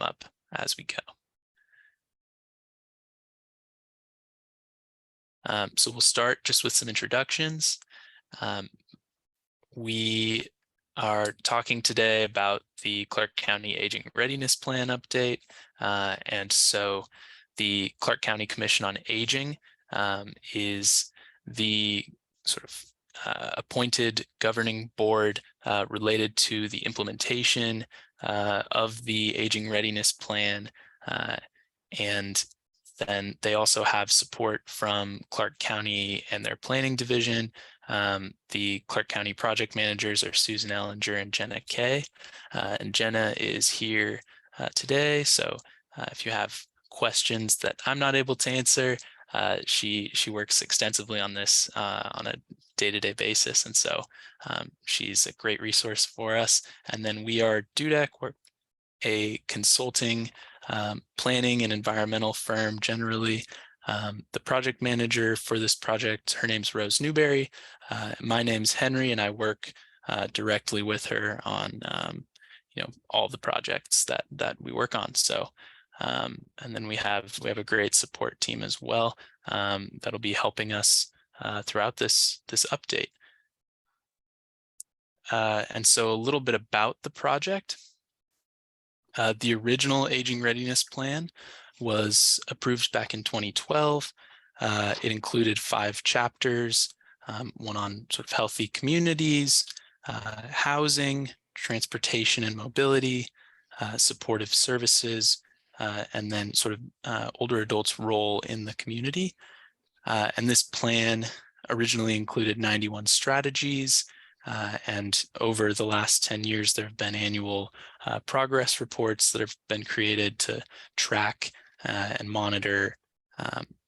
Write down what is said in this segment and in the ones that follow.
come up as we go. So we'll start just with some introductions. We are talking today about the Clark County Aging Readiness Plan update. And so the Clark County Commission on Aging is the sort of appointed governing board related to the implementation of the Aging Readiness Plan. And then they also have support from Clark County and their planning division. The Clark County project managers are Susan Ellinger and Jenna Kay. And Jenna is here today. So if you have questions that I'm not able to answer, she works extensively on this on a day-to-day basis. And so she's a great resource for us. And then we are DUDEC. We're a consulting planning and environmental firm generally. The project manager for this project, her name's Rose Newberry. My name's Henry, and I work directly with her on all the projects that we work on. So and then we have a great support team as well that'll be helping us throughout this update. And so a little bit about the project. The original Aging Readiness Plan was approved back in 2012. It included 5 chapters, one on sort of healthy communities, housing, transportation and mobility, supportive services, and then sort of older adults' role in the community. And this plan originally included 91 strategies, and over the last 10 years, there have been annual progress reports that have been created to track and monitor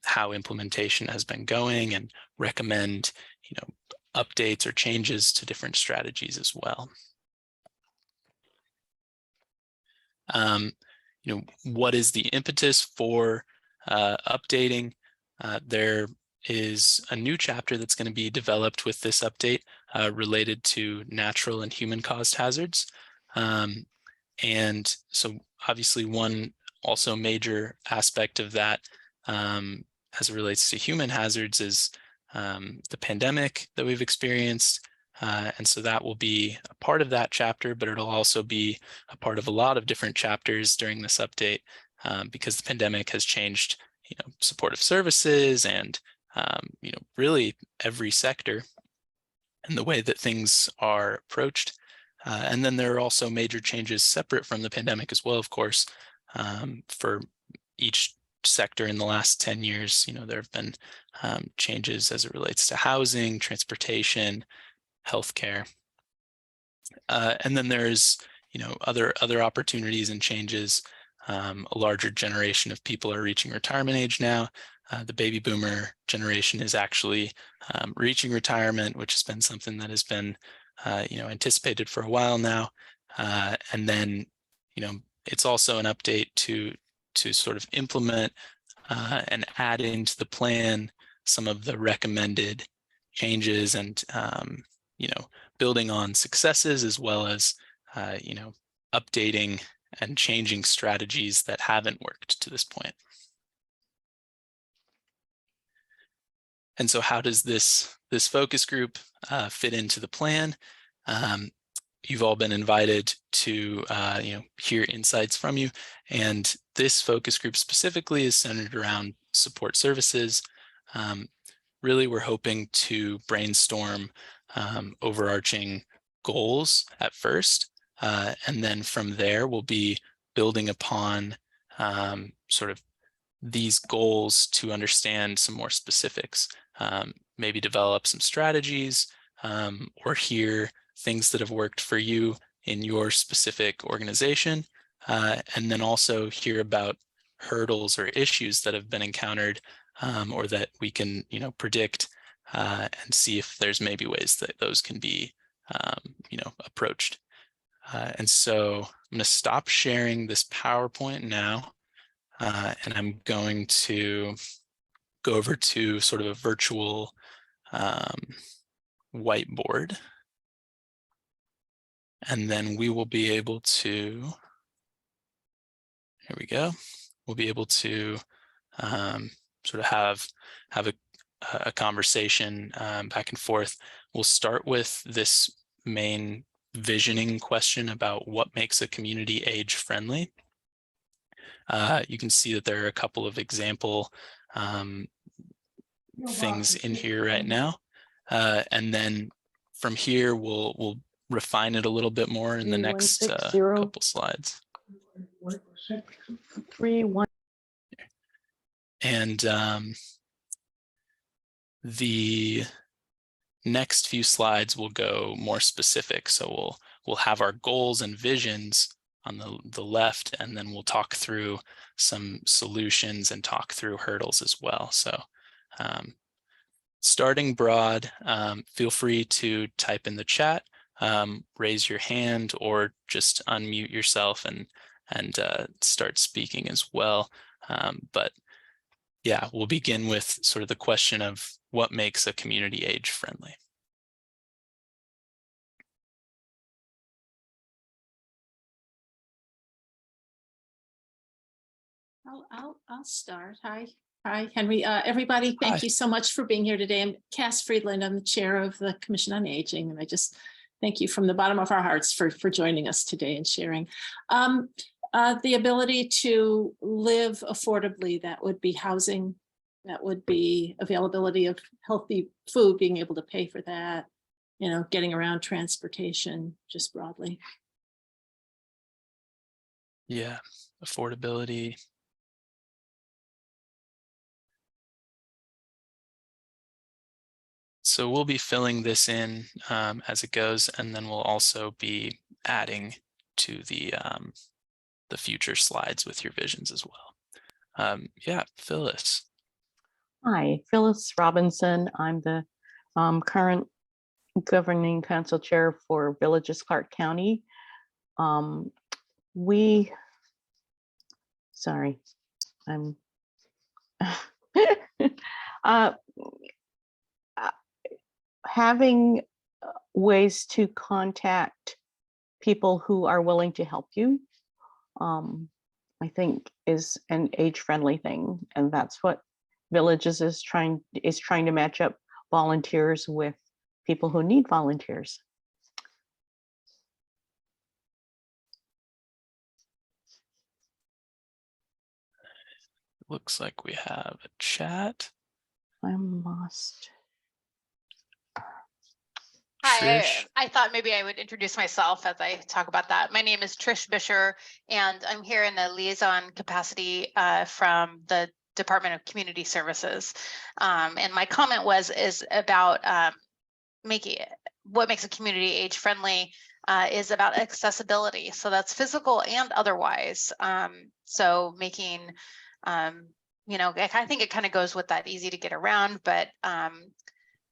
how implementation has been going and recommend, updates or changes to different strategies as well. What is the impetus for updating? There is a new chapter that's going to be developed with this update related to natural and human-caused hazards. And so obviously one also major aspect of that as it relates to human hazards is the pandemic that we've experienced. And so that will be a part of that chapter, but it'll also be a part of a lot of different chapters during this update because the pandemic has changed, supportive services and really every sector and the way that things are approached. And then there are also major changes separate from the pandemic as well, of course, for each sector in the last 10 years. There have been changes as it relates to housing, transportation, healthcare. And then there's, other opportunities and changes. A larger generation of people are reaching retirement age now. The baby boomer generation is actually reaching retirement, which has been something that has been, anticipated for a while now. And then, it's also an update to sort of implement and add into the plan some of the recommended changes and, building on successes as well as, updating and changing strategies that haven't worked to this point. And so how does this focus group fit into the plan? You've all been invited to hear insights from you. And this focus group specifically is centered around support services. Really, we're hoping to brainstorm overarching goals at first. And then from there, we'll be building upon sort of these goals to understand some more specifics, maybe develop some strategies or hear things that have worked for you in your specific organization, and then also hear about hurdles or issues that have been encountered or that we can predict and see if there's maybe ways that those can be approached. And so I'm going to stop sharing this PowerPoint now, and I'm going to go over to sort of a virtual whiteboard. And then we will be able to Here we go. We'll be able to sort of have a conversation back and forth. We'll start with this main visioning question about what makes a community age friendly. You can see that there are a couple of example things in here right now. And then from here, we'll refine it a little bit more in the next couple slides. 3-1. And the next few slides will go more specific. So we'll have our goals and visions on the left, and then we'll talk through some solutions and talk through hurdles as well. So starting broad, feel free to type in the chat, raise your hand, or just unmute yourself and start speaking as well. But yeah, we'll begin with sort of the question of what makes a community age friendly. I'll start. Hi, Henry. Everybody, thank you so much for being here today. I'm Cass Friedland. I'm the chair of the Commission on Aging, and I just thank you from the bottom of our hearts for joining us today and sharing. The ability to live affordably, that would be housing, that would be availability of healthy food, being able to pay for that, you know, getting around, transportation, just broadly. Yeah, affordability. So we'll be filling this in as it goes, and then we'll also be adding to the future slides with your visions as well. Yeah, Phyllis. Hi, Phyllis Robinson. I'm the current governing council chair for Villages Clark County. Sorry, I'm having ways to contact people who are willing to help you, I think is an age-friendly thing, and that's what Villages is trying to match up volunteers with people who need volunteers. Looks like we have a chat. I'm lost. Hi, I thought maybe I would introduce myself as I talk about that. My name is Trish Bisher, and I'm here in a liaison capacity from the Department of Community Services. And my comment is about what makes a community age friendly is about accessibility. So that's physical and otherwise. So making, you know, I think it kind of goes with that easy to get around, but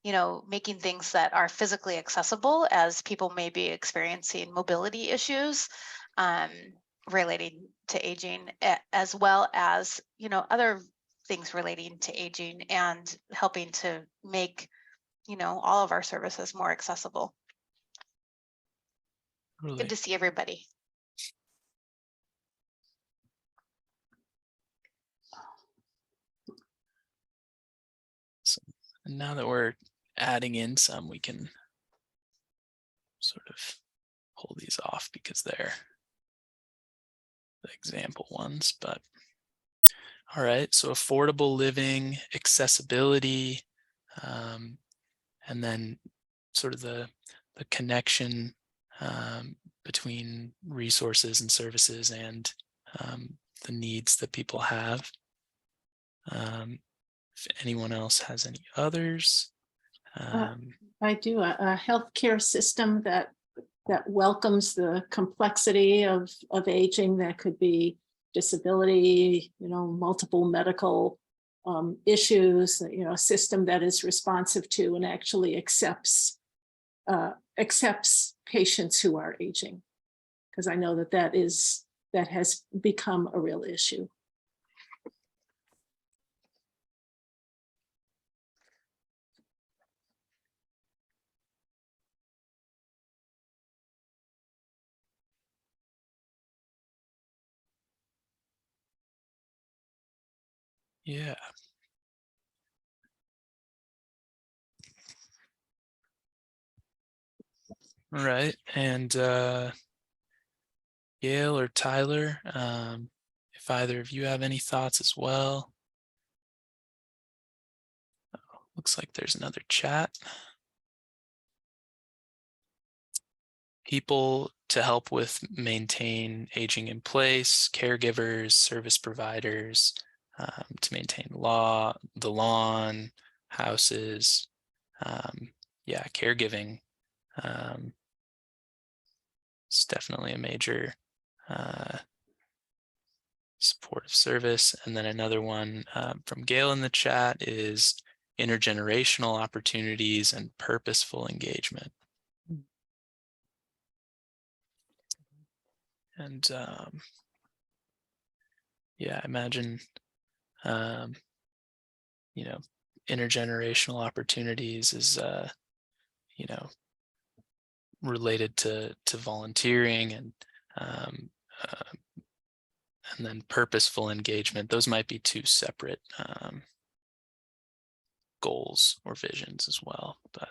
you know, making things that are physically accessible as people may be experiencing mobility issues relating to aging, as well as, you know, other things relating to aging and helping to make, you know, all of our services more accessible. Really. Good to see everybody. So now that we're adding in some, we can sort of pull these off because they're the example ones. But all right, so affordable living, accessibility, and then sort of the connection between resources and services and the needs that people have. If anyone else has any others. I do a healthcare system that welcomes the complexity of aging. That could be disability, you know, multiple medical issues. You know, a system that is responsive to and actually accepts patients who are aging, because I know that has become a real issue. Yeah. All right. And Gail or Tyler, if either of you have any thoughts as well. Looks like there's another chat. People to help with maintain aging in place, caregivers, service providers, to maintain the lawn, houses. Yeah, caregiving. It's definitely a major supportive service. And then another one from Gail in the chat is intergenerational opportunities and purposeful engagement. And yeah, I imagine, you know, intergenerational opportunities is, you know, related to volunteering and then purposeful engagement. Those might be two separate goals or visions as well, but.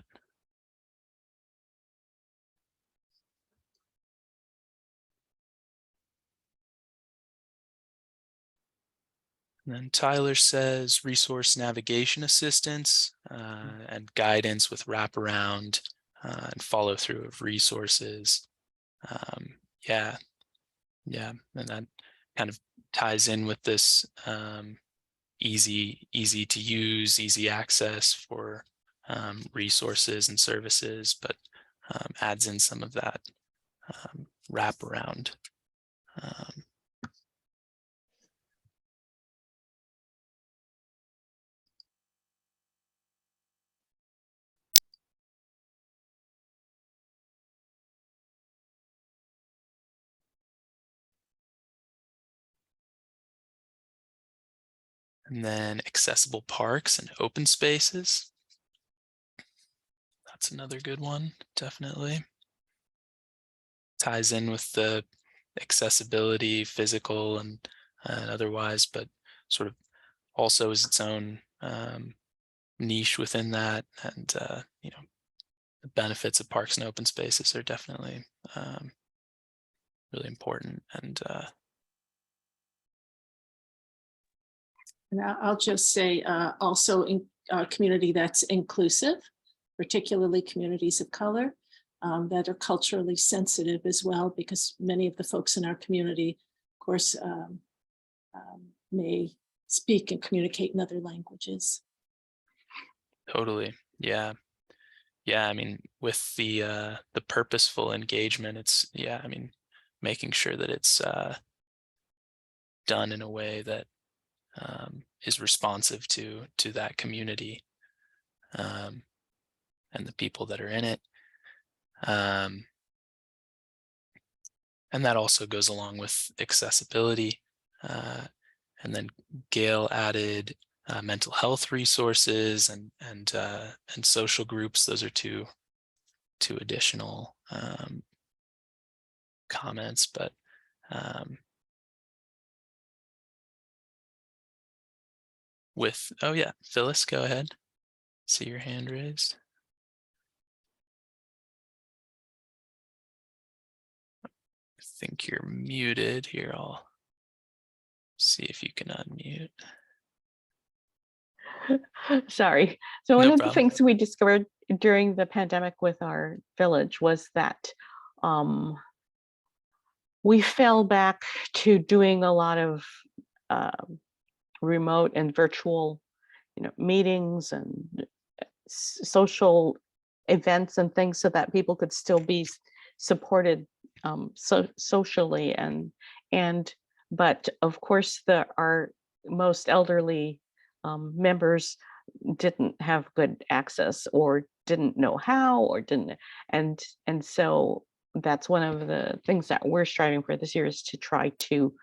And then Tyler says resource navigation assistance and guidance with wraparound and follow through of resources. Yeah, and that kind of ties in with this easy to use, easy access for resources and services, but adds in some of that wraparound. And then accessible parks and open spaces. That's another good one, definitely. Ties in with the accessibility, physical and otherwise, but sort of also is its own niche within that. And, you know, the benefits of parks and open spaces are definitely really important. And I'll just say also in a community that's inclusive, particularly communities of color that are culturally sensitive as well, because many of the folks in our community, of course, may speak and communicate in other languages. Totally. Yeah. I mean, with the purposeful engagement, it's, yeah, I mean, making sure that it's done in a way that is responsive to that community and the people that are in it. And that also goes along with accessibility. And then Gail added mental health resources and social groups. Those are two additional comments, but oh yeah, Phyllis, go ahead. See your hand raised. I think you're muted here. I'll see if you can unmute. Sorry. So one No of the problem. things we discovered during the pandemic with our village was that we fell back to doing a lot of remote and virtual, meetings and social events and things so that people could still be supported socially but of course our most elderly members didn't have good access or didn't know how or didn't and so that's one of the things that we're striving for this year is to try to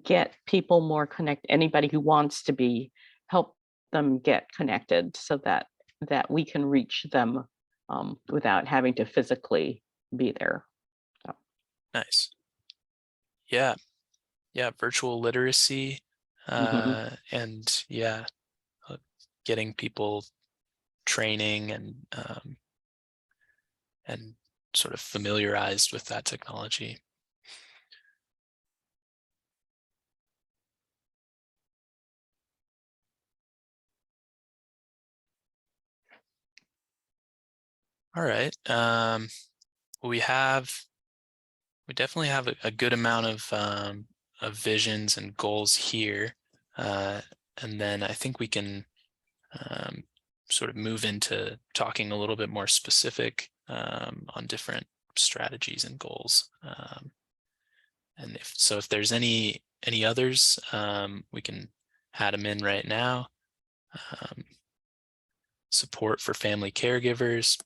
get people more connected. Anybody who wants to help them get connected so that we can reach them without having to physically be there. So. Nice. Yeah. Virtual literacy and yeah, getting people training and sort of familiarized with that technology. All right. We definitely have a good amount of visions and goals here. And then I think we can sort of move into talking a little bit more specific on different strategies and goals. And if there's any others, we can add them in right now. Support for family caregivers.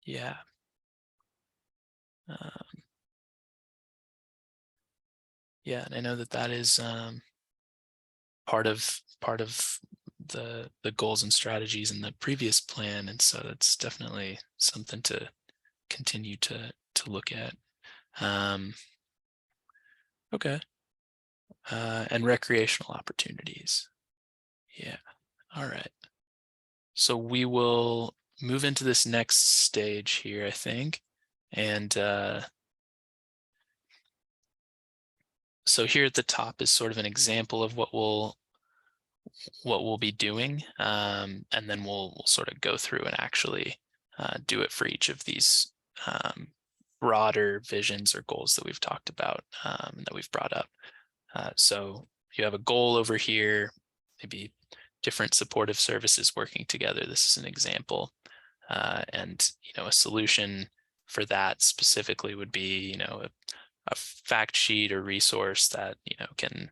Yeah. Yeah, and I know that is part of the goals and strategies in the previous plan, and so that's definitely something to continue to look at. Okay. And recreational opportunities. Yeah. All right. So we will move into this next stage here, I think. And so here at the top is sort of an example of what we'll be doing. And then we'll sort of go through and actually do it for each of these broader visions or goals that we've talked about, that we've brought up. So you have a goal over here, maybe different supportive services working together. This is an example. And, a solution for that specifically would be, a fact sheet or resource that, can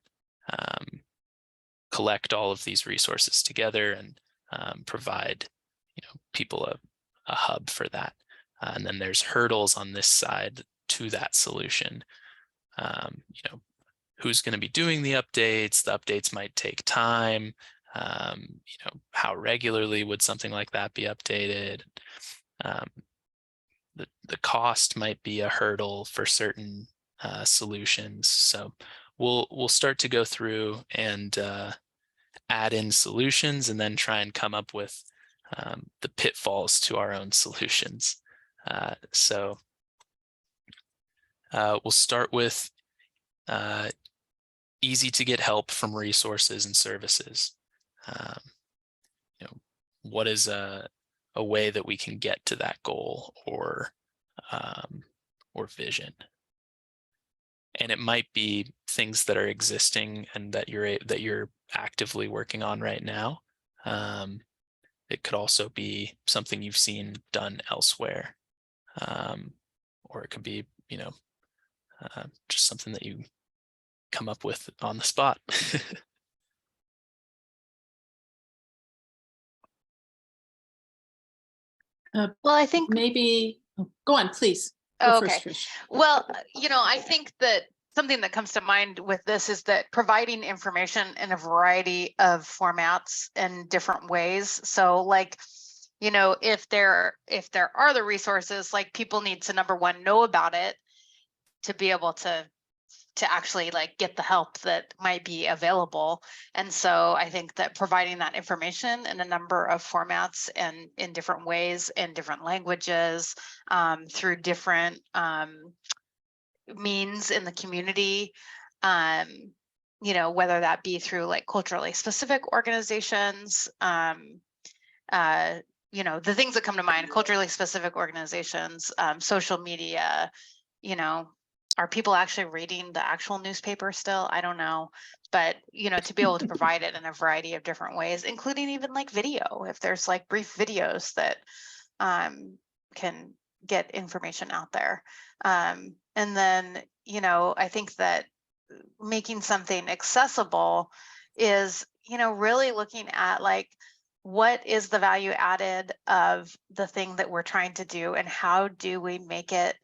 collect all of these resources together and provide, people a hub for that. And then there's hurdles on this side to that solution. Who's going to be doing the updates? The updates might take time. How regularly would something like that be updated? The cost might be a hurdle for certain solutions. So we'll start to go through and add in solutions and then try and come up with the pitfalls to our own solutions. So we'll start with easy to get help from resources and services. What is a way that we can get to that goal or vision? And it might be things that are existing and that you're actively working on right now. It could also be something you've seen done elsewhere, or it could be just something that you come up with on the spot. Well, I think Maybe, go on, please. Oh, Go okay. first, Trish. Well, I think that something that comes to mind with this is that providing information in a variety of formats and different ways. So like, if there are the resources, like people need to, number one, know about it to be able to actually like get the help that might be available. And so I think that providing that information in a number of formats and in different ways, in different languages, through different means in the community, whether that be through like culturally specific organizations, the things that come to mind, culturally specific organizations, social media, are people actually reading the actual newspaper still? I don't know. But, to be able to provide it in a variety of different ways, including even like video, if there's like brief videos that can get information out there. And then, I think that making something accessible is, really looking at like, what is the value added of the thing that we're trying to do and how do we make it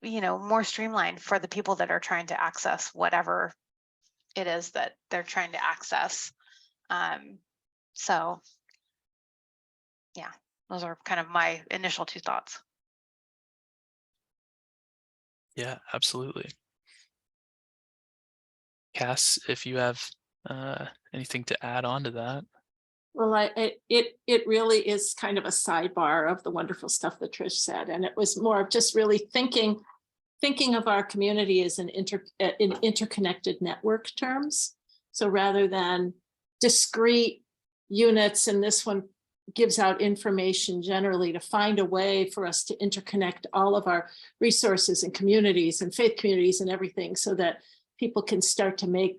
more streamlined for the people that are trying to access whatever it is that they're trying to access. So yeah, those are kind of my initial two thoughts. Yeah, absolutely. Cass, if you have anything to add on to that. Well, it really is kind of a sidebar of the wonderful stuff that Trish said, and it was more of just really thinking of our community as in interconnected network terms. So rather than discrete units, and this one gives out information generally, to find a way for us to interconnect all of our resources and communities and faith communities and everything, so that people can start to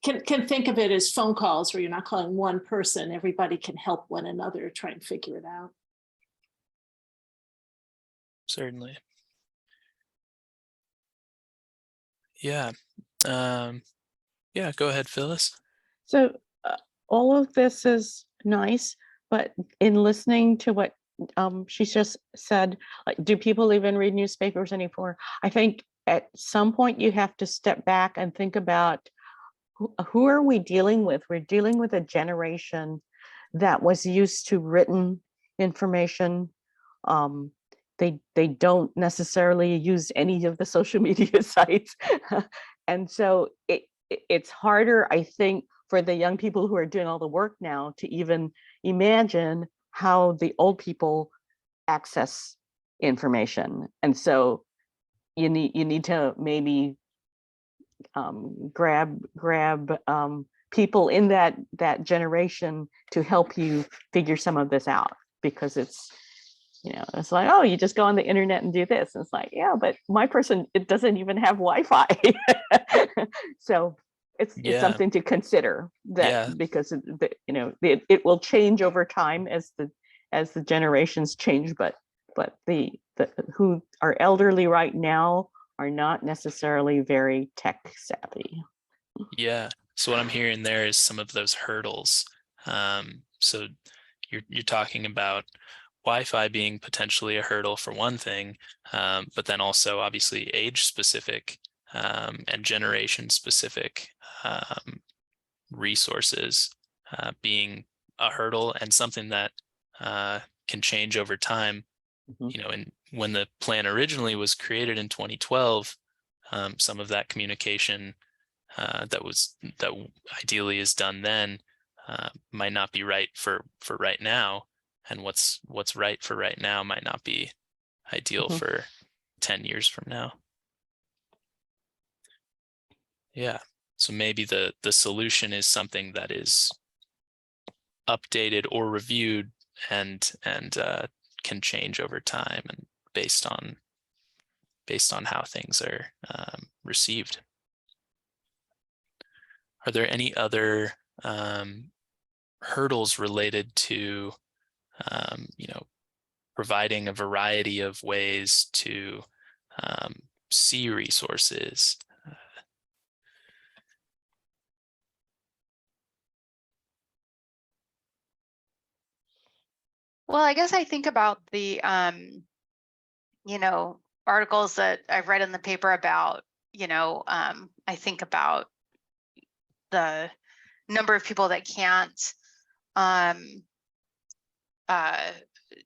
can think of it as phone calls where you're not calling one person, everybody can help one another try and figure it out. Certainly. Yeah. Yeah, go ahead, Phyllis. So all of this is nice, but in listening to what she just said, like, do people even read newspapers anymore? I think at some point you have to step back and think about who are we dealing with? We're dealing with a generation that was used to written information. They don't necessarily use any of the social media sites. And so it's harder, I think, for the young people who are doing all the work now to even imagine how the old people access information. And so you need to maybe grab people in that generation to help you figure some of this out, because it's, it's like, oh, you just go on the internet and do this. And it's like, yeah, but my person, it doesn't even have Wi-Fi. So it's something to consider, that because it will change over time as the generations change, but the who are elderly right now are not necessarily very tech savvy. Yeah. So what I'm hearing there is some of those hurdles. So you're talking about Wi-Fi being potentially a hurdle for one thing, but then also obviously age specific and generation specific resources being a hurdle, and something that can change over time. And when the plan originally was created in 2012, some of that communication that ideally is done then might not be right for right now, and what's right for right now might not be ideal for 10 years from now. Yeah. So maybe the solution is something that is updated or reviewed and can change over time, and based on how things are received. Are there any other hurdles related to providing a variety of ways to see resources? Well, I guess I think about the articles that I've read in the paper about, I think about the number of people that can't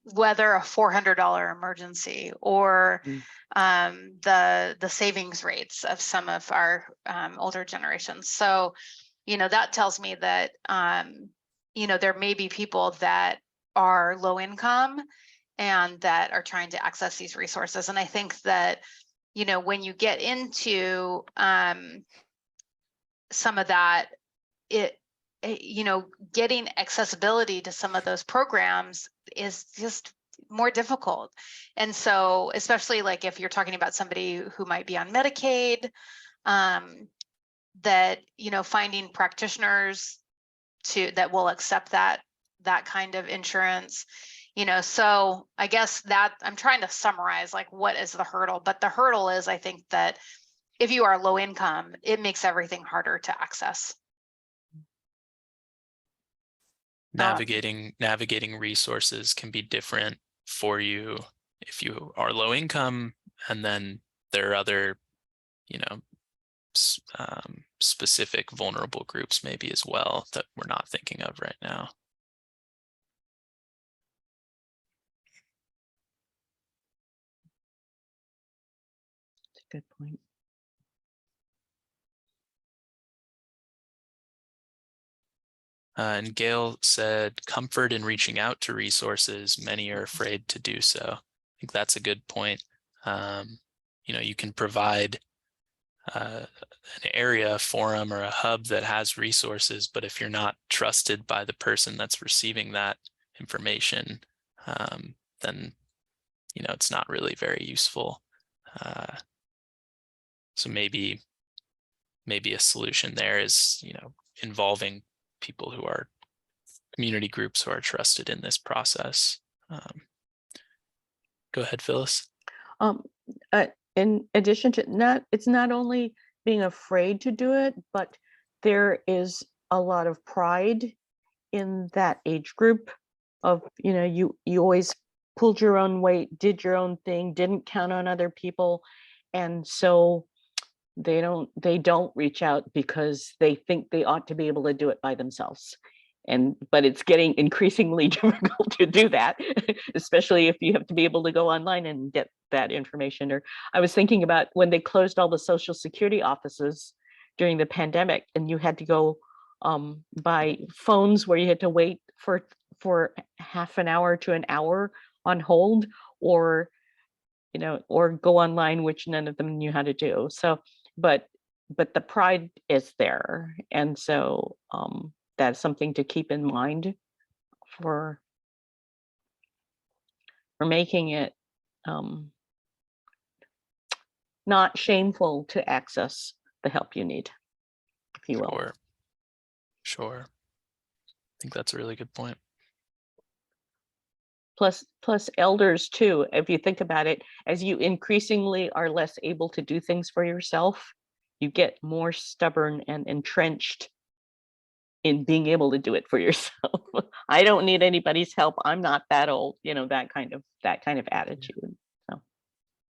weather a $400 emergency, or the savings rates of some of our older generations. So, that tells me that there may be people that are low income and that are trying to access these resources. And I think that, when you get into some of that, getting accessibility to some of those programs is just more difficult. And so, especially like if you're talking about somebody who might be on Medicaid, that, finding practitioners that will accept that kind of insurance, so I guess that I'm trying to summarize like what is the hurdle, but the hurdle is, I think that if you are low income, it makes everything harder to access. Navigating resources can be different for you if you are low income, and then there are other, specific vulnerable groups maybe as well that we're not thinking of right now. That's a good point. And Gail said, comfort in reaching out to resources. Many are afraid to do so. I think that's a good point. You can provide an area, a forum, or a hub that has resources, but if you're not trusted by the person that's receiving that information, then it's not really very useful. So maybe a solution there is involving people who are community groups who are trusted in this process. Go ahead, Phyllis. In addition to it's not only being afraid to do it, but there is a lot of pride in that age group of, you always pulled your own weight, did your own thing, didn't count on other people. And so they don't reach out because they think they ought to be able to do it by themselves. But it's getting increasingly difficult to do that, especially if you have to be able to go online and get that information. Or I was thinking about when they closed all the Social Security offices during the pandemic, and you had to go by phones where you had to wait for half an hour to an hour on hold, or go online, which none of them knew how to do. So, but the pride is there, and so that's something to keep in mind for making it not shameful to access the help you need, if you will. Sure. I think that's a really good point. Plus elders too, if you think about it, as you increasingly are less able to do things for yourself, you get more stubborn and entrenched in being able to do it for yourself. I don't need anybody's help. I'm not that old, that kind of attitude. So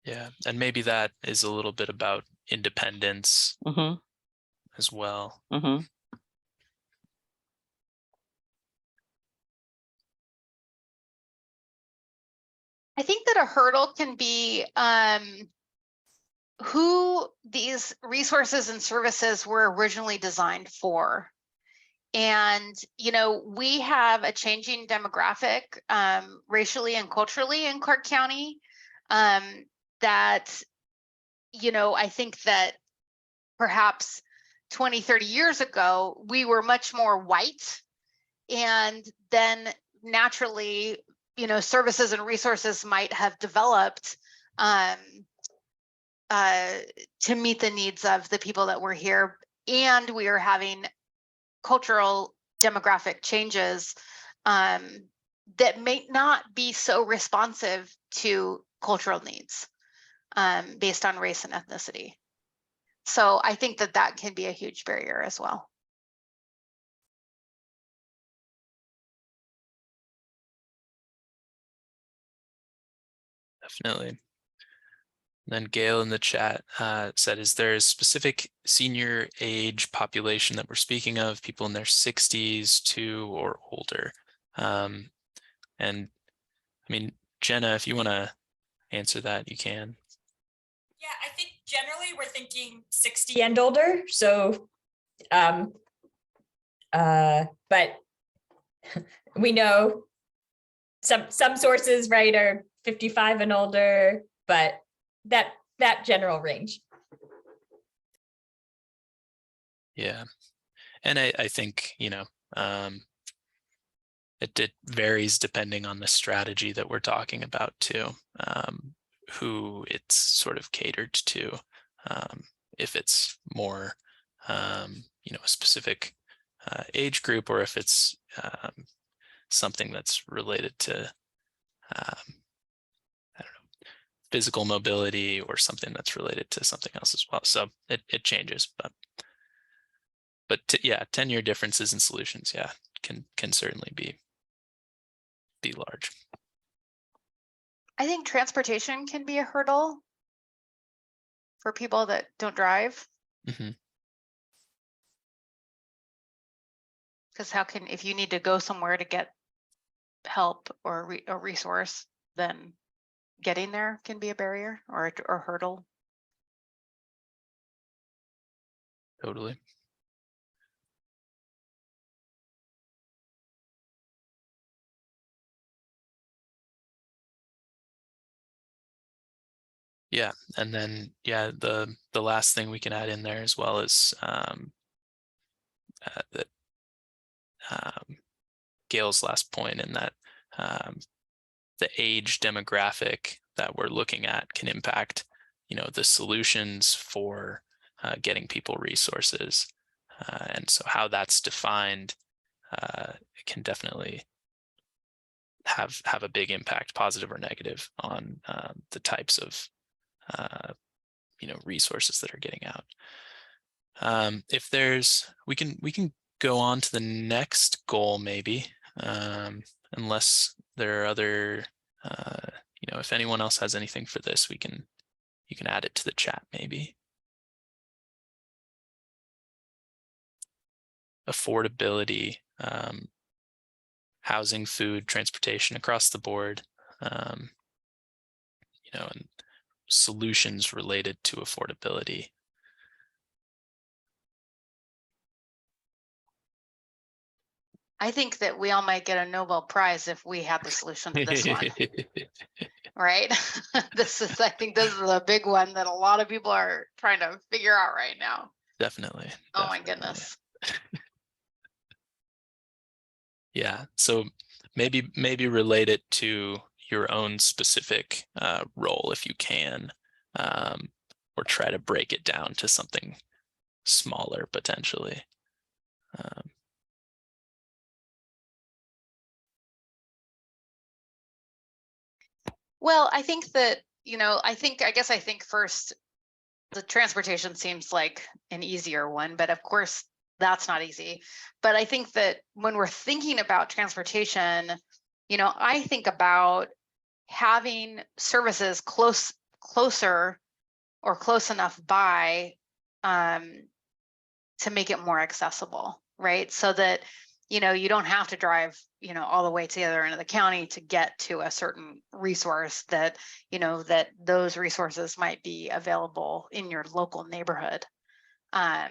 yeah, and maybe that is a little bit about independence as well. I think that a hurdle can be who these resources and services were originally designed for. And, we have a changing demographic racially and culturally in Clark County that, I think that perhaps 20, 30 years ago, we were much more white. And then naturally, services and resources might have developed to meet the needs of the people that were here. And we are having cultural demographic changes that may not be so responsive to cultural needs based on race and ethnicity. So I think that can be a huge barrier as well. Definitely. Then Gail in the chat said, is there a specific senior age population that we're speaking of, people in their 60s to or older? And I mean, Jenna, if you want to answer that, you can. Yeah, I think generally we're thinking 60 and older. So, but we know some sources, right, are 55 and older, but that general range. Yeah. And I think, it varies depending on the strategy that we're talking about too, who it's sort of catered to. If it's more, a specific age group, or if it's something that's related to, I don't know, physical mobility, or something that's related to something else as well. So it changes, but yeah, 10-year differences in solutions, yeah, can certainly be large. I think transportation can be a hurdle for people that don't drive. Because if you need to go somewhere to get help or a resource, then getting there can be a barrier or a hurdle. Totally. Yeah, and then the last thing we can add in there as well is that Gail's last point, in that the age demographic that we're looking at can impact, the solutions for getting people resources, and so how that's defined can definitely have a big impact, positive or negative, on the types of resources that are getting out. If we can go on to the next goal, maybe, unless there are other, if anyone else has anything for this, you can add it to the chat, maybe. Affordability, housing, food, transportation across the board, and solutions related to affordability. I think that we all might get a Nobel Prize if we had the solution to this one, right? I think this is a big one that a lot of people are trying to figure out right now. Definitely. Oh my goodness. Yeah, so maybe relate it to your own specific role if you can, or try to break it down to something smaller potentially. Well, I think that, I guess I think first, the transportation seems like an easier one, but of course that's not easy. But I think that when we're thinking about transportation, I think about having services closer or close enough by to make it more accessible, right? So that, you don't have to drive, all the way to the other end of the county to get to a certain resource, that, that those resources might be available in your local neighborhood. I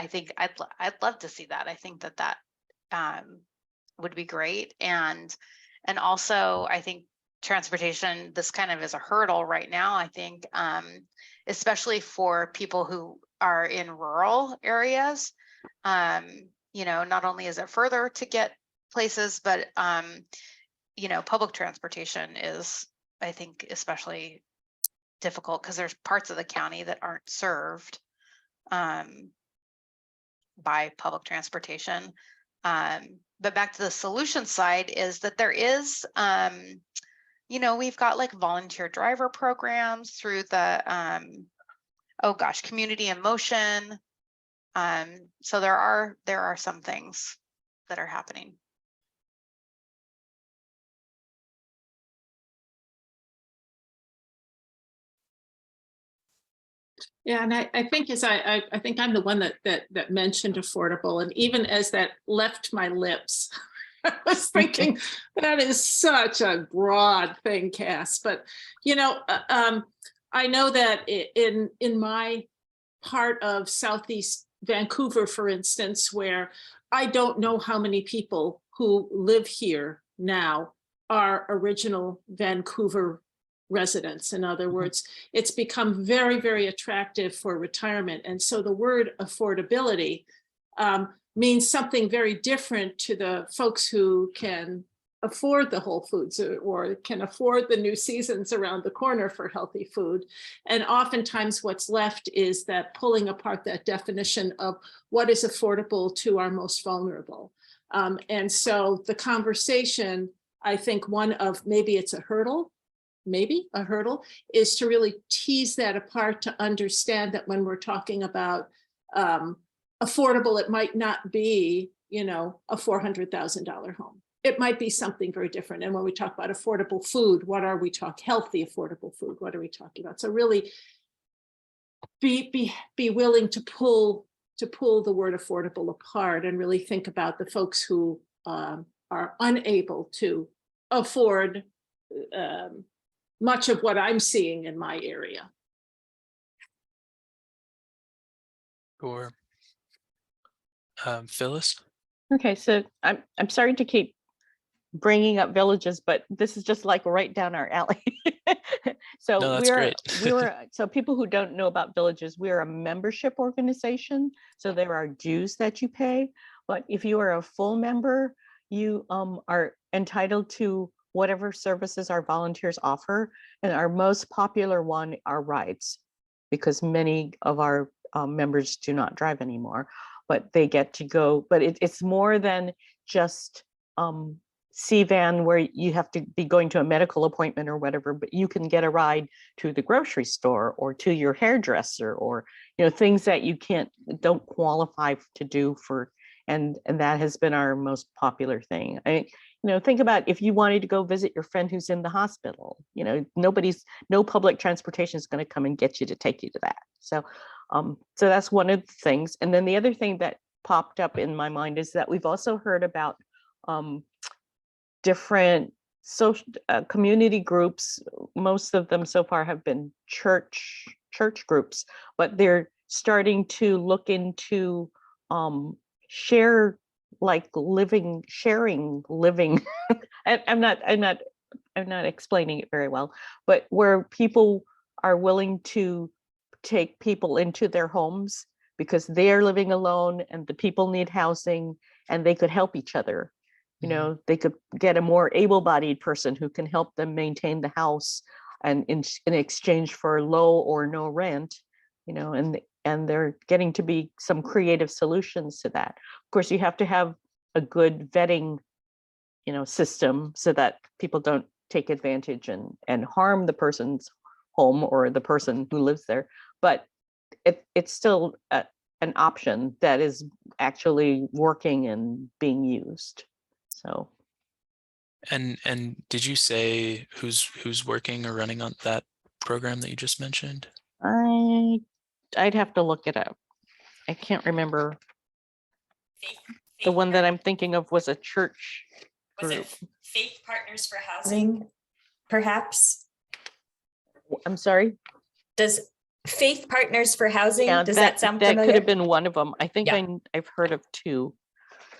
think I'd love to see that. I think that would be great. And also I think transportation, this kind of is a hurdle right now, I think, especially for people who are in rural areas. Not only is it further to get places, but public transportation is, I think, especially difficult because there's parts of the county that aren't served by public transportation. But back to the solution side is that there is, we've got like volunteer driver programs through the, Community in Motion. So there are some things that are happening. Yeah, and I think I think I'm the one that mentioned affordable, and even as that left my lips, I was thinking that is such a broad thing, Cass. But I know that in my part of Southeast Vancouver, for instance, where I don't know how many people who live here now are original Vancouver residents. In other words, it's become very, very attractive for retirement. And so the word affordability means something very different to the folks who can afford the Whole Foods or can afford the New Seasons around the corner for healthy food. And oftentimes what's left is that pulling apart that definition of what is affordable to our most vulnerable. And so the conversation, I think one of maybe it's a hurdle, is to really tease that apart, to understand that when we're talking about affordable, it might not be, a $400,000 home. It might be something very different. And when we talk about affordable food, what are we talking? Healthy, affordable food, what are we talking about? So really be willing to pull the word affordable apart and really think about the folks who are unable to afford much of what I'm seeing in my area. Or Phyllis? Okay, so I'm sorry to keep bringing up villages, but this is just like right down our alley. So No, that's great. so people who don't know about villages, we're a membership organization. So there are dues that you pay, but if you are a full member, you are entitled to whatever services our volunteers offer. And our most popular one are rides, because many of our members do not drive anymore, but they get to go. But it's more than just C-Van where you have to be going to a medical appointment or whatever, but you can get a ride to the grocery store or to your hairdresser, or things that you don't qualify to do for. And that has been our most popular thing. Think about if you wanted to go visit your friend who's in the hospital, no public transportation is going to come and get you to take you to that. So that's one of the things. And then the other thing that popped up in my mind is that we've also heard about different social community groups. Most of them so far have been church groups, but they're starting to look into sharing living. I'm not explaining it very well, but where people are willing to take people into their homes because they're living alone and the people need housing, and they could help each other. They could get a more able-bodied person who can help them maintain the house, and in exchange for low or no rent, and they're getting to be some creative solutions to that. Of course, you have to have a good vetting, system so that people don't take advantage and harm the person's home or the person who lives there. But it's still an option that is actually working and being used. So. And did you say who's working or running on that program that you just mentioned? I'd have to look it up. I can't remember. The one that I'm thinking of was a church Was group. it Faith Partners for Housing, perhaps? I'm sorry? Does Faith Partners for Housing, Yeah, does that sound that familiar? could have been one of them. I think Yeah. I've heard of two,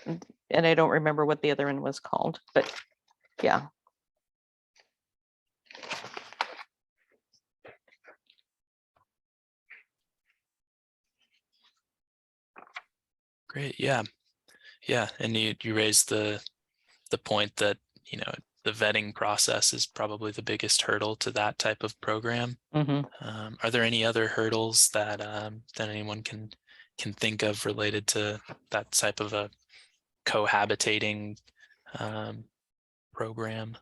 and I don't remember what the other one was called, but yeah. Great. Yeah. And you raised the point that, the vetting process is probably the biggest hurdle to that type of program. Mm-hmm. Are there any other hurdles that anyone can think of related to that type of a cohabitating program?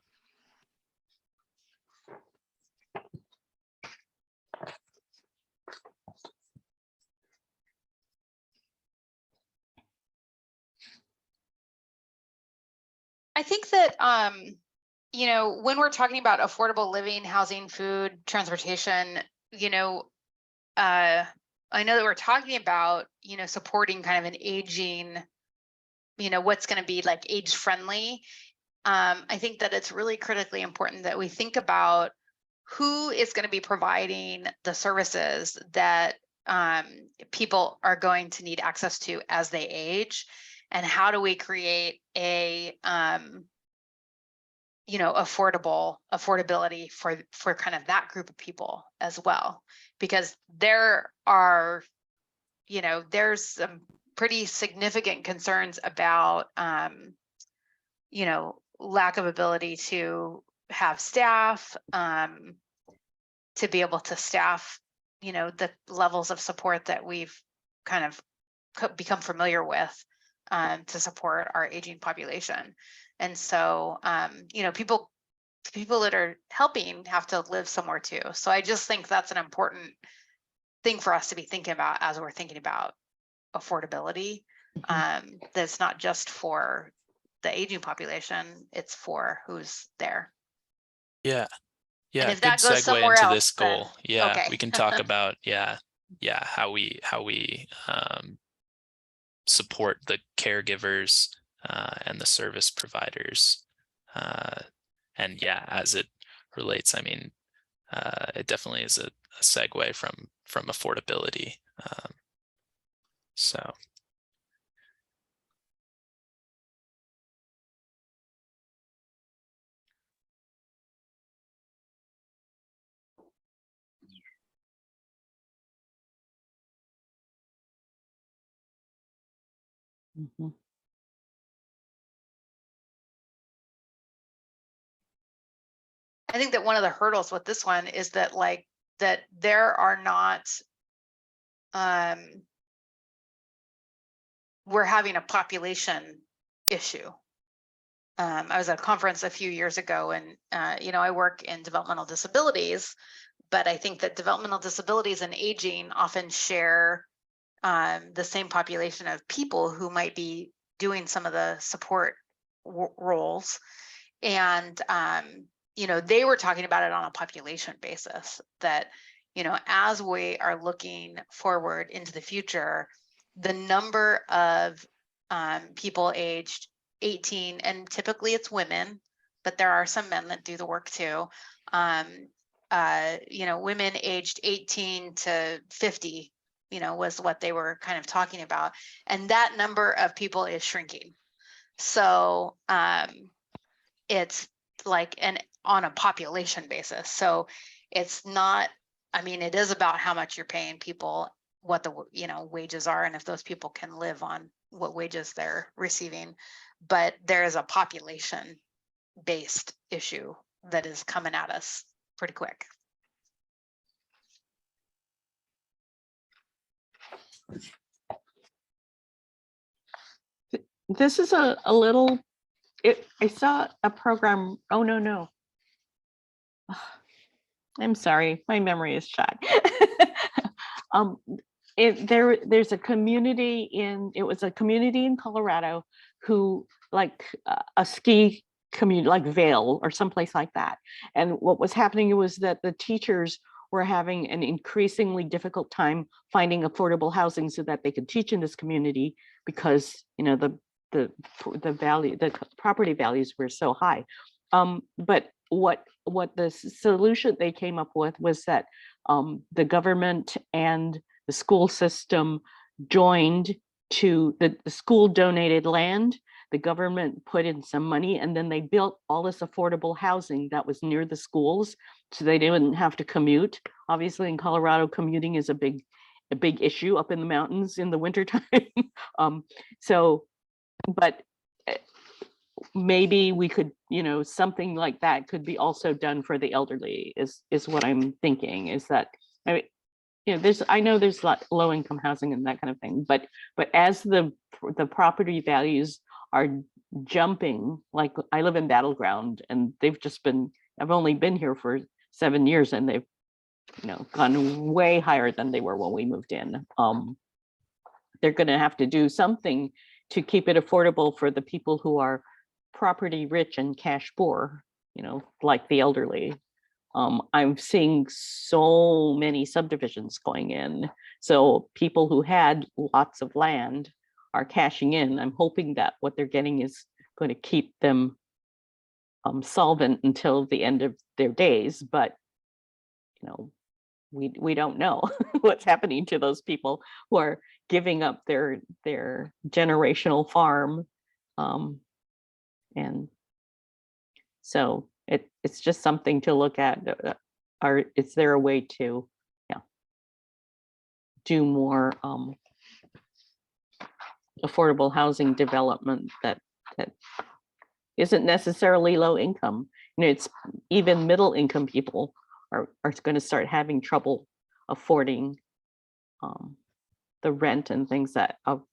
I think that, when we're talking about affordable living, housing, food, transportation, I know that we're talking about, supporting kind of an aging, what's going to be like age friendly. I think that it's really critically important that we think about who is going to be providing the services that people are going to need access to as they age, and how do we create a affordability for kind of that group of people as well, because there are there's some pretty significant concerns about lack of ability to have staff, to be able to staff the levels of support that we've kind of become familiar with to support our aging population. And so people that are helping have to live somewhere too. So I just think that's an important thing for us to be thinking about as we're thinking about affordability. That's not just for the aging population, it's for who's there. Yeah. And if Good that goes segue somewhere into else, this goal. then, Yeah, okay. we can talk about how we support the caregivers and the service providers, and as it relates, I mean, it definitely is a segue from affordability. So. Mhm. I think that one of the hurdles with this one is that that there are not, we're having a population issue. I was at a conference a few years ago, and I work in developmental disabilities, but I think that developmental disabilities and aging often share the same population of people who might be doing some of the support roles. And they were talking about it on a population basis, that as we are looking forward into the future, the number of people aged 18, and typically it's women, but there are some men that do the work too. Women aged 18 to 50, was what they were kind of talking about. And that number of people is shrinking. So it's on a population basis. So it's not, it is about how much you're paying people, what the wages are, and if those people can live on what wages they're receiving. But there is a population based issue that is coming at us pretty quick. This is a little, I saw a program. Oh, no. I'm sorry, my memory is shot. There's a community it was a community in Colorado who a ski community, like Vail or someplace like that. And what was happening was that the teachers were having an increasingly difficult time finding affordable housing so that they could teach in this community, because the property values were so high. But what the solution they came up with was that the government and the school system joined to the school donated land, the government put in some money, and then they built all this affordable housing that was near the schools, so they didn't have to commute. Obviously in Colorado, commuting is a big issue up in the mountains in the wintertime. But maybe we could, something like that could be also done for the elderly, is what I'm thinking. Is that, I know there's low income housing and that kind of thing, but as the property values are jumping, like I live in Battleground, and I've only been here for 7 years, and they've gone way higher than they were when we moved in. They're going to have to do something to keep it affordable for the people who are property rich and cash poor, like the elderly. I'm seeing so many subdivisions going in. So people who had lots of land are cashing in. I'm hoping that what they're getting is going to keep them solvent until the end of their days. But, we don't know what's happening to those people who are giving up their generational farm. And so it's just something to look at. Is there a way to do more affordable housing development that isn't necessarily low income? It's even middle income people are going to start having trouble affording the rent and things that of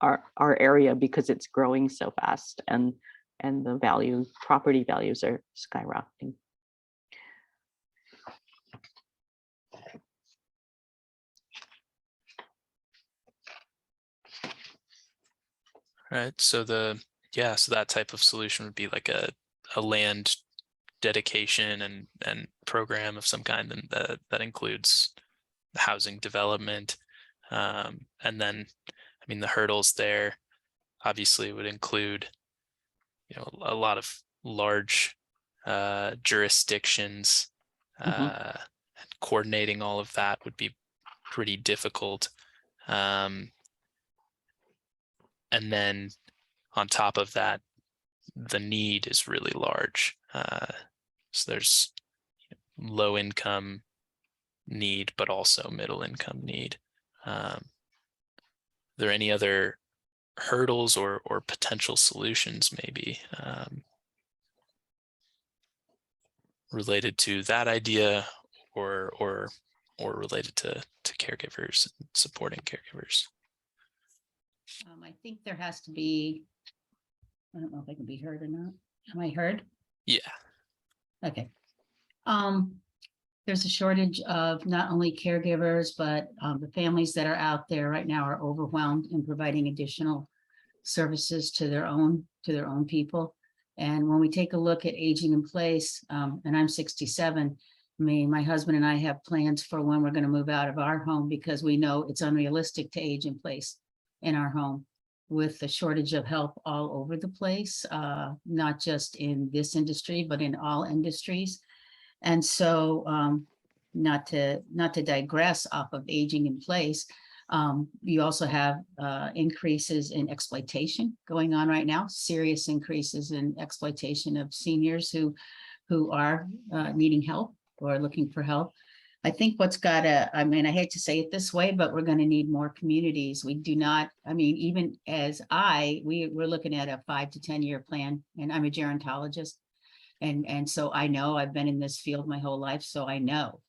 our area, because it's growing so fast, and the property values are skyrocketing. Right. So so that type of solution would be like a land dedication and program of some kind, and that includes housing development. And then, the hurdles there obviously would include, a lot of large jurisdictions. And coordinating all of that would be pretty difficult. And then on top of that, the need is really large. So there's low income need, but also middle income need. Are there any other hurdles or potential solutions maybe related to that idea or related to caregivers and supporting caregivers? I think there has to be, I don't know if I can be heard or not. Am I heard? Yeah. Okay. There's a shortage of not only caregivers, but the families that are out there right now are overwhelmed in providing additional services to their own people. And when we take a look at aging in place, and I'm 67, I mean, my husband and I have plans for when we're going to move out of our home because we know it's unrealistic to age in place in our home with the shortage of help all over the place, not just in this industry, but in all industries. And so not to digress off of aging in place, you also have increases in exploitation going on right now, serious increases in exploitation of seniors who are needing help or looking for help. I think what's gotta, I mean, I hate to say it this way, but we're gonna need more communities. We do not, I mean, even as we're looking at a 5 to 10 year plan, and I'm a gerontologist. And so I know I've been in this field my whole life, so I know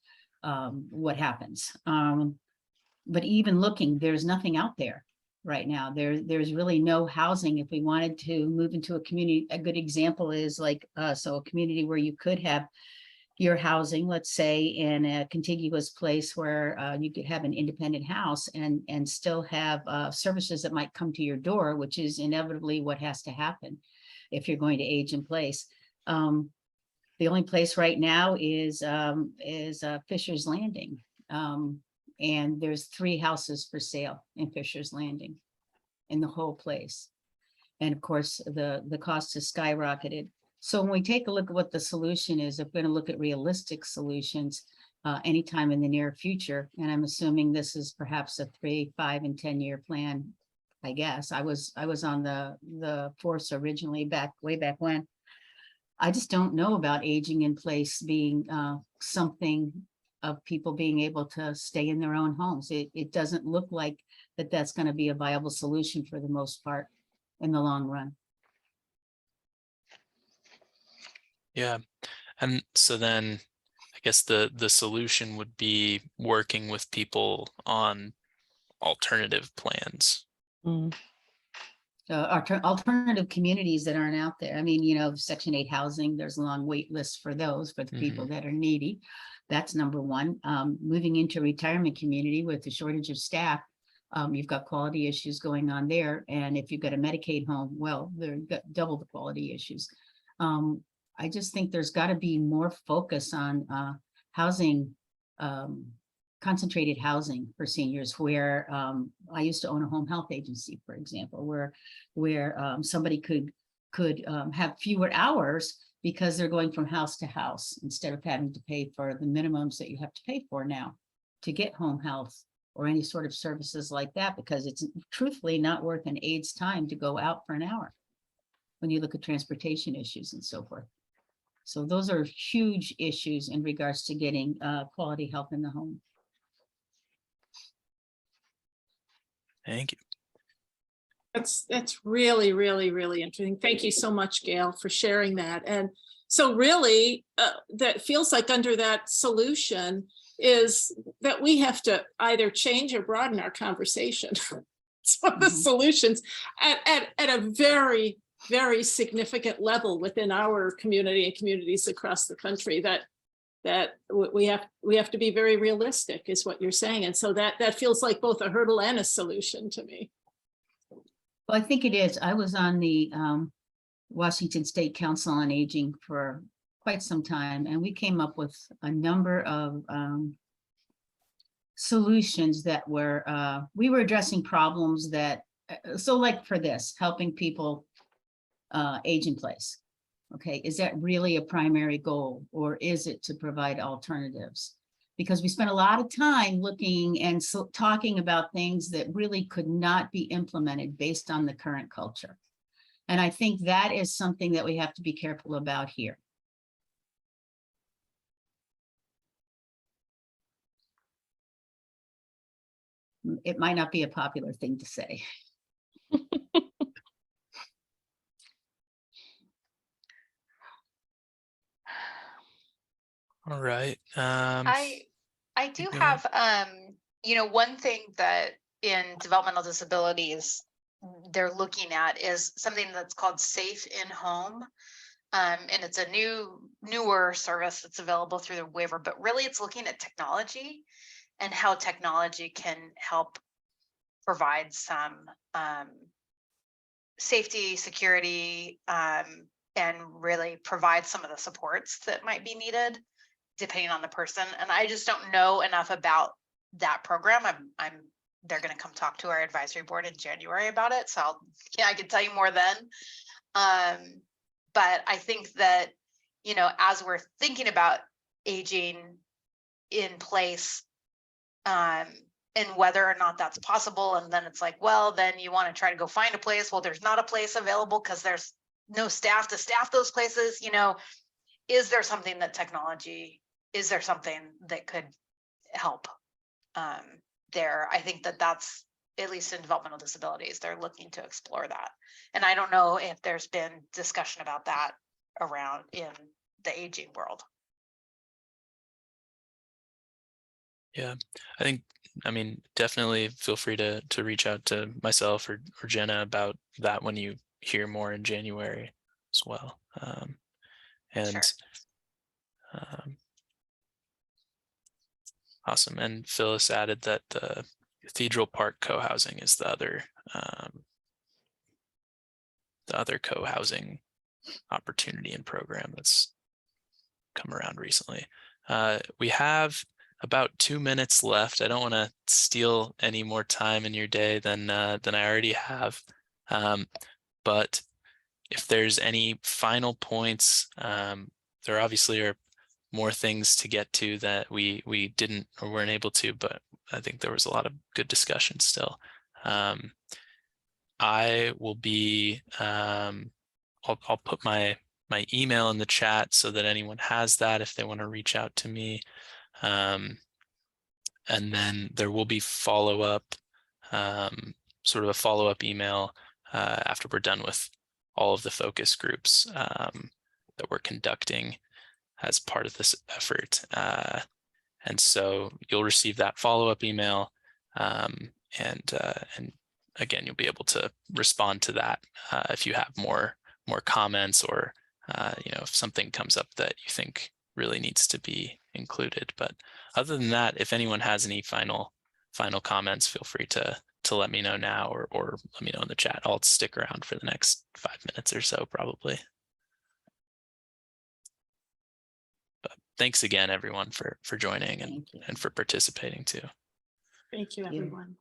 what happens. But even looking, there's nothing out there right now. There's really no housing. If we wanted to move into a community, a good example is like, so a community where you could have your housing, let's say in a contiguous place where you could have an independent house and still have services that might come to your door, which is inevitably what has to happen if you're going to age in place. The only place right now is Fisher's Landing. And there's 3 houses for sale in Fisher's Landing in the whole place. And of course, the cost has skyrocketed. So when we take a look at what the solution is, if we're going to look at realistic solutions anytime in the near future, and I'm assuming this is perhaps a 3, 5, and 10 year plan, I guess. I was on the force originally way back when. I just don't know about aging in place being something of people being able to stay in their own homes. It doesn't look like that's going to be a viable solution for the most part in the long run. Yeah. And so then I guess the solution would be working with people on alternative plans. Mm. Alternative communities that aren't out there. I mean, you know, Section 8 housing, there's a long wait list for those, for the people that are needy. That's number one. Moving into retirement community with the shortage of staff, you've got quality issues going on there. And if you've got a Medicaid home, well, they've got double the quality issues. I just think there's got to be more focus on housing, concentrated housing for seniors, where I used to own a home health agency, for example, where somebody could have fewer hours because they're going from house to house instead of having to pay for the minimums that you have to pay for now to get home health or any sort of services like that, because it's truthfully not worth an aide's time to go out for an hour when you look at transportation issues and so forth. So those are huge issues in regards to getting quality help in the home. Thank you. That's really, really, really interesting. Thank you so much, Gail, for sharing that. And so really, that feels like under that solution is that we have to either change or broaden our conversation. So the solutions at a very, very significant level within our community and communities across the country, that we have to be very realistic, is what you're saying. And so that feels like both a hurdle and a solution to me. Well, I think it is. I was on the Washington State Council on Aging for quite some time, and we came up with a number of solutions that were, we were addressing problems that, so like for this, helping people age in place. Okay, is that really a primary goal, or is it to provide alternatives? Because we spent a lot of time looking and talking about things that really could not be implemented based on the current culture. And I think that is something that we have to be careful about here. It might not be a popular thing to say. All right. I do go have, one thing that in developmental disabilities they're looking at is something that's called Safe in Home. And it's a newer service that's available through the waiver, but really it's looking at technology and how technology can help provide some safety, security, and really provide some of the supports that might be needed depending on the person. And I just don't know enough about that program. They're going to come talk to our advisory board in January about it. So I can tell you more then. But I think that, as we're thinking about aging in place, and whether or not that's possible, and then it's like, well, then you want to try to go find a place. Well, there's not a place available because there's no staff to staff those places. Is there something that could help there? I think that's, at least in developmental disabilities, they're looking to explore that. And I don't know if there's been discussion about that around in the aging world. Yeah, definitely feel free to reach out to myself or Jenna about that when you hear more in January as well. Sure. Awesome. And Phyllis added that the Cathedral Park co-housing is the other co-housing opportunity and program that's come around recently. We have about 2 minutes left. I don't want to steal any more time in your day than I already have. But if there's any final points, there obviously are more things to get to that we didn't or weren't able to, but I think there was a lot of good discussion still. I will be, I'll put my email in the chat so that anyone has that if they want to reach out to me. And then there will be follow-up, sort of a follow-up email after we're done with all of the focus groups that we're conducting as part of this effort. And so you'll receive that follow-up email, and again, you'll be able to respond to that if you have more comments or if something comes up that you think really needs to be included. But other than that, if anyone has any final comments, feel free to let me know now or let me know in the chat. I'll stick around for the next 5 minutes or so probably. But thanks again, everyone, for joining and for participating too. Thank you, everyone.